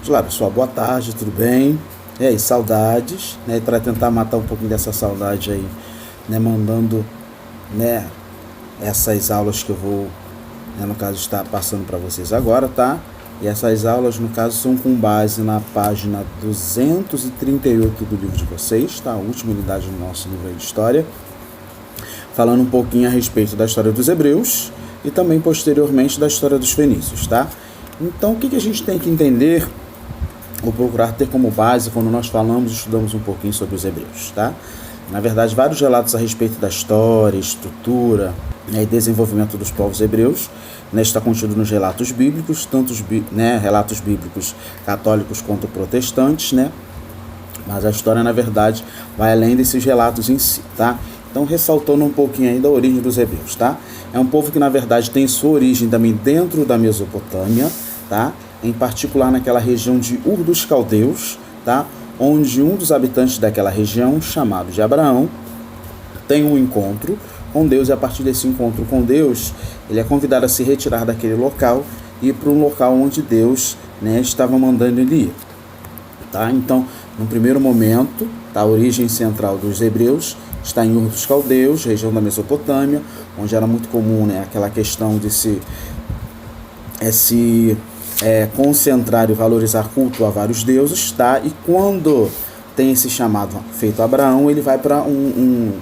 Olá pessoal, boa tarde, tudo bem? E aí, saudades, né? E para tentar matar um pouquinho dessa saudade aí, né? Mandando, né? Essas aulas que eu vou, né, no caso, estar passando para vocês agora, tá? E essas aulas, no caso, são com base na página 238 do livro de vocês, tá? A última unidade do nosso livro aí de história, falando um pouquinho a respeito da história dos hebreus e também posteriormente da história dos fenícios, tá? Então, o que a gente tem que entender ou procurar ter como base quando nós estudamos um pouquinho sobre os hebreus, tá? Na verdade, vários relatos a respeito da história, estrutura, né, e desenvolvimento dos povos hebreus, né, está contido nos relatos bíblicos, tanto relatos bíblicos católicos quanto protestantes, né? Mas a história, na verdade, vai além desses relatos em si, tá? Então, ressaltando um pouquinho aí da origem dos hebreus, tá? É um povo que, na verdade, tem sua origem também dentro da Mesopotâmia, tá? Em particular naquela região de Ur dos Caldeus, tá? Onde um dos habitantes daquela região, chamado de Abraão, tem um encontro com Deus, e a partir desse encontro com Deus, ele é convidado a se retirar daquele local e ir para um local onde Deus, né, estava mandando ele ir. Tá? Então, no primeiro momento, tá, a origem central dos hebreus está em Ur dos Caldeus, região da Mesopotâmia, onde era muito comum, né, aquela questão de se concentrar e valorizar culto a vários deuses, tá? E quando tem esse chamado feito a Abraão, ele vai para um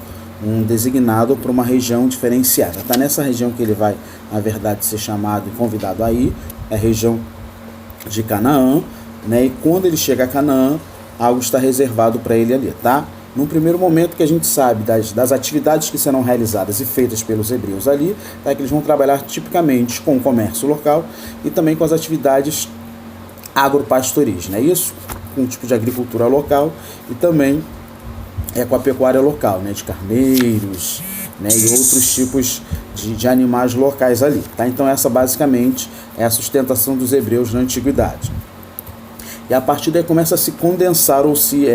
designado para uma região diferenciada. Tá nessa região que ele vai, na verdade, ser chamado e convidado a ir, é a região de Canaã, né? E quando ele chega a Canaã, algo está reservado para ele ali, tá? No primeiro momento que a gente sabe das atividades que serão realizadas e feitas pelos hebreus ali, tá, que eles vão trabalhar tipicamente com o comércio local e também com as atividades agropastoris, né? Isso com um tipo de agricultura local e também com a pecuária local, né? De carneiros, né? E outros tipos de animais locais ali, tá? Então essa basicamente é a sustentação dos hebreus na antiguidade. E a partir daí começa a se condensar ou se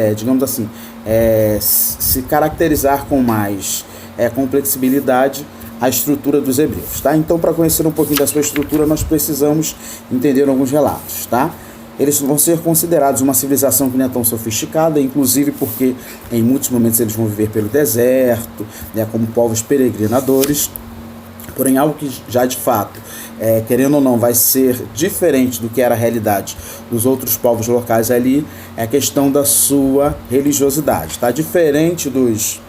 caracterizar com mais complexibilidade a estrutura dos hebreus, tá? Então, para conhecer um pouquinho da sua estrutura, nós precisamos entender alguns relatos, tá? Eles vão ser considerados uma civilização que não é tão sofisticada, inclusive porque em muitos momentos eles vão viver pelo deserto, né, como povos peregrinadores, porém algo que já de fato, querendo ou não, vai ser diferente do que era a realidade dos outros povos locais ali, é a questão da sua religiosidade, tá? Diferente dos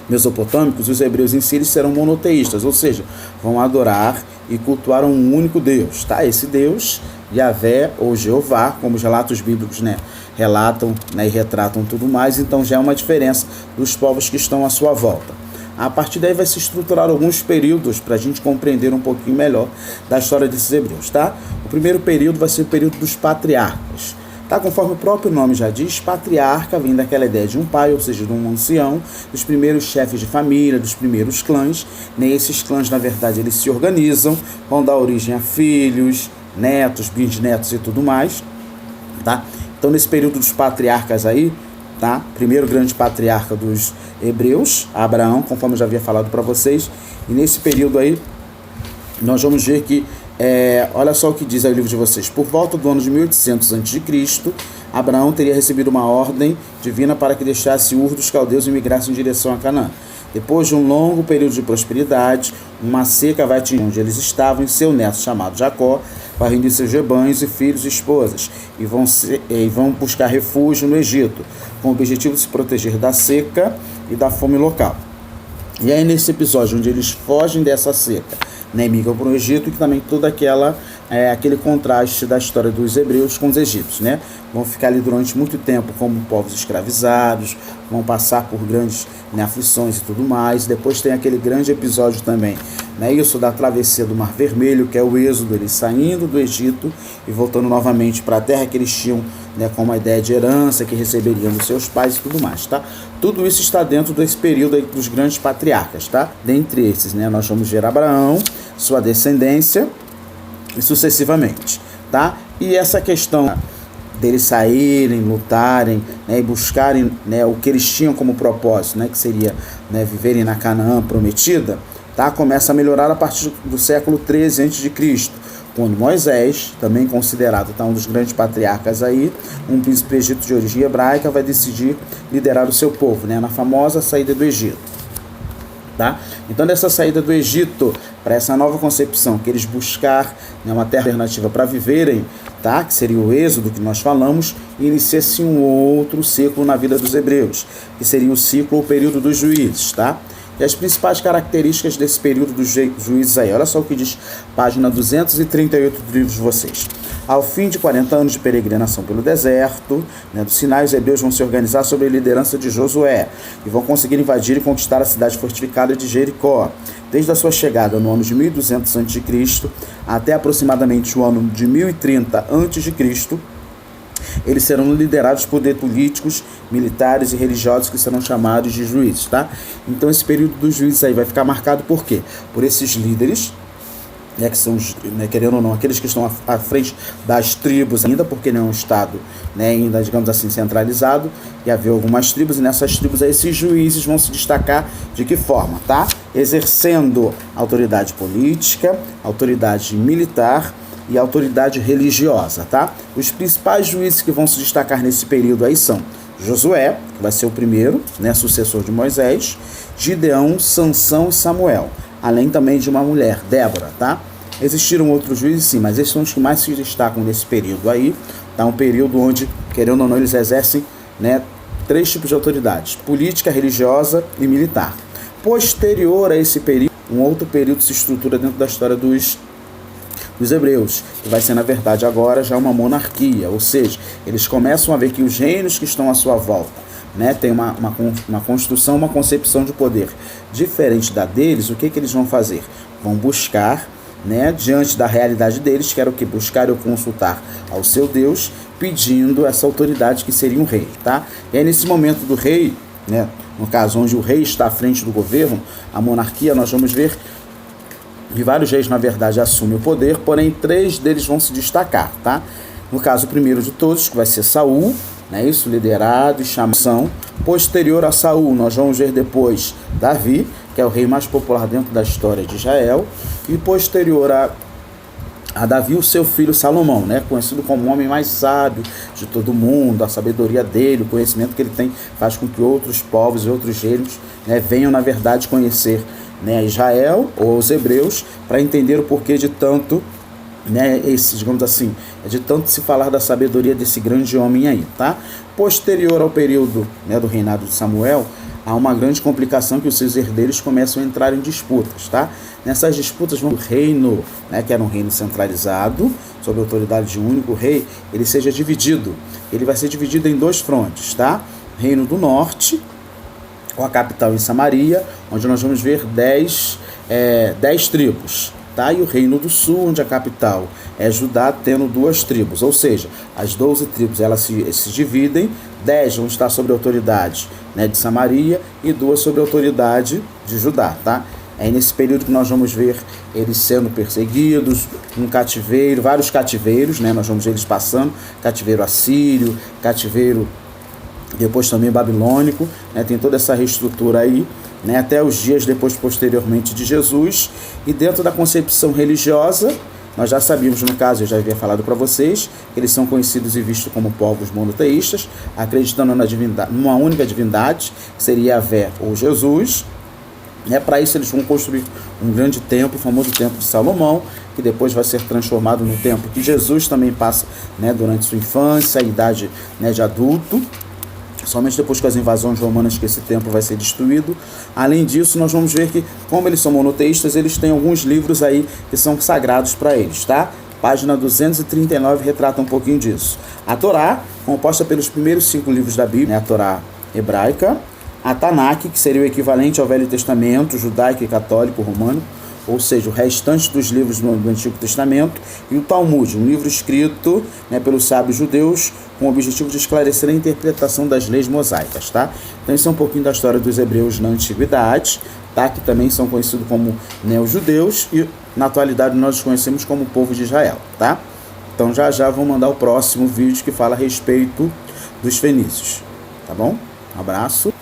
mesopotâmicos, os hebreus em si eles serão monoteístas, ou seja, vão adorar e cultuar um único Deus, tá? Esse Deus, Yahvé ou Jeová, como os relatos bíblicos, né, relatam, né, e retratam tudo mais, então já é uma diferença dos povos que estão à sua volta. A partir daí vai se estruturar alguns períodos para a gente compreender um pouquinho melhor da história desses hebreus, tá? O primeiro período vai ser o período dos patriarcas, tá? Conforme o próprio nome já diz, patriarca vem daquela ideia de um pai, ou seja, de um ancião, dos primeiros chefes de família, dos primeiros clãs. Nesses clãs, na verdade, eles se organizam, vão dar origem a filhos, netos, bisnetos e tudo mais, tá? Então, nesse período dos patriarcas aí, tá? Primeiro grande patriarca dos hebreus, Abraão, conforme eu já havia falado para vocês, e nesse período aí nós vamos ver que, olha só o que diz aí o livro de vocês: por volta do ano de 1800 a.C., Abraão teria recebido uma ordem divina para que deixasse Ur dos Caldeus e migrasse em direção a Canaã. Depois de um longo período de prosperidade, uma seca vai atingir onde eles estavam, e seu neto, chamado Jacó, vai reunir seus rebanhos e filhos e esposas, e vão buscar refúgio no Egito, com o objetivo de se proteger da seca e da fome local. E aí, nesse episódio, onde eles fogem dessa seca, né, migram para o Egito, e também todo aquele contraste da história dos hebreus com os egípcios, né? Vão ficar ali durante muito tempo como povos escravizados, vão passar por grandes, né, aflições e tudo mais. Depois tem aquele grande episódio também, né, isso da travessia do Mar Vermelho, que é o êxodo, eles saindo do Egito e voltando novamente para a terra que eles tinham, né, com uma ideia de herança que receberiam dos seus pais e tudo mais, tá? Tudo isso está dentro desse período aí dos grandes patriarcas, tá? Dentre esses, né, nós vamos ver Abraão, sua descendência e sucessivamente, tá? E essa questão deles saírem, lutarem, né, e buscarem, né, o que eles tinham como propósito, né, que seria, né, viverem na Canaã prometida, tá? Começa a melhorar a partir do século 13 a.C., quando Moisés, também considerado um dos grandes patriarcas aí, um príncipe egito de origem hebraica, vai decidir liderar o seu povo, né, na famosa saída do Egito. Tá? Então, dessa saída do Egito para essa nova concepção, que eles buscar, né, uma terra alternativa para viverem, tá? Que seria o êxodo que nós falamos, inicia-se um outro ciclo na vida dos hebreus, que seria o ciclo ou período dos juízes. Tá? E as principais características desse período dos juízes aí, olha só o que diz página 238 do livro de vocês. Ao fim de 40 anos de peregrinação pelo deserto, né, do Sinai, os hebreus vão se organizar sob a liderança de Josué e vão conseguir invadir e conquistar a cidade fortificada de Jericó. Desde a sua chegada no ano de 1200 a.C. até aproximadamente o ano de 1030 a.C., eles serão liderados por políticos, militares e religiosos que serão chamados de juízes, tá? Então esse período dos juízes aí vai ficar marcado por quê? Por esses líderes, né, que são, né, querendo ou não, aqueles que estão à frente das tribos ainda, porque não é um estado, né, ainda, digamos assim, centralizado, e haver algumas tribos, e nessas tribos aí esses juízes vão se destacar de que forma, tá? Exercendo autoridade política, autoridade militar e autoridade religiosa, tá? Os principais juízes que vão se destacar nesse período aí são Josué, que vai ser o primeiro, né, sucessor de Moisés, Gideão, Sansão e Samuel, além também de uma mulher, Débora, tá? Existiram outros juízes, sim, mas esses são os que mais se destacam nesse período aí, tá? Um período onde, querendo ou não, eles exercem, né, 3 tipos de autoridades: política, religiosa e militar. Posterior a esse período, um outro período se estrutura dentro da história dos hebreus, que vai ser, na verdade, agora já uma monarquia, ou seja, eles começam a ver que os reinos que estão à sua volta, né, tem uma construção, uma concepção de poder diferente da deles. O que eles vão fazer? Vão buscar, né, diante da realidade deles, que era o que? Buscar ou consultar ao seu Deus, pedindo essa autoridade que seria um rei, tá? E aí, nesse momento do rei, né, no caso onde o rei está à frente do governo, a monarquia, nós vamos ver que vários reis, na verdade, assumem o poder, porém 3 deles vão se destacar, tá? No caso, o primeiro de todos, que vai ser Saul, né, isso, liderado e chamação. Posterior a Saul, nós vamos ver depois Davi, que é o rei mais popular dentro da história de Israel, e posterior a Davi, o seu filho Salomão, né, conhecido como o homem mais sábio de todo mundo. A sabedoria dele, o conhecimento que ele tem, faz com que outros povos e outros reinos, né, venham, na verdade, conhecer, né, Israel ou os hebreus, para entender o porquê de tanto, né, digamos assim, de tanto se falar da sabedoria desse grande homem aí, tá? Posterior ao período, né, do reinado de Samuel, há uma grande complicação, que os seus herdeiros começam a entrar em disputas, tá? Nessas disputas, o reino, né, que era um reino centralizado, sob a autoridade de um único rei, ele seja dividido. Ele vai ser dividido em 2 frontes, tá? Reino do Norte, com a capital em Samaria, onde nós vamos ver 10 tribos, tá? E o Reino do Sul, onde a capital é Judá, tendo 2 tribos, ou seja, as 12 tribos elas se dividem, 10 vão estar sob a autoridade, né, de Samaria e 2 sob a autoridade de Judá, tá? É nesse período que nós vamos ver eles sendo perseguidos, um cativeiro, vários cativeiros, né? Nós vamos ver eles passando, cativeiro assírio, cativeiro depois também babilônico, né? Tem toda essa reestrutura aí, né, até os dias depois, posteriormente, de Jesus. E dentro da concepção religiosa, nós já sabíamos, no caso, eu já havia falado para vocês, que eles são conhecidos e vistos como povos monoteístas, acreditando numa única divindade, que seria Yahvé ou Jesus. Para isso eles vão construir um grande templo, o famoso templo de Salomão, que depois vai ser transformado no templo que Jesus também passa, né, durante sua infância, a idade, né, de adulto. Somente depois com as invasões romanas que esse templo vai ser destruído. Além disso, nós vamos ver que, como eles são monoteístas, eles têm alguns livros aí que são sagrados para eles, tá? Página 239 retrata um pouquinho disso. A Torá, composta pelos primeiros 5 livros da Bíblia, né, a Torá hebraica, a Tanakh, que seria o equivalente ao Velho Testamento judaico e católico romano, ou seja, o restante dos livros do Antigo Testamento, e o Talmud, um livro escrito, né, pelos sábios judeus, com o objetivo de esclarecer a interpretação das leis mosaicas, tá? Então, isso é um pouquinho da história dos hebreus na antiguidade, tá? Que também são conhecidos como neojudeus, e na atualidade nós os conhecemos como o povo de Israel, tá? Então, já vou mandar o próximo vídeo que fala a respeito dos fenícios, tá bom? Um abraço.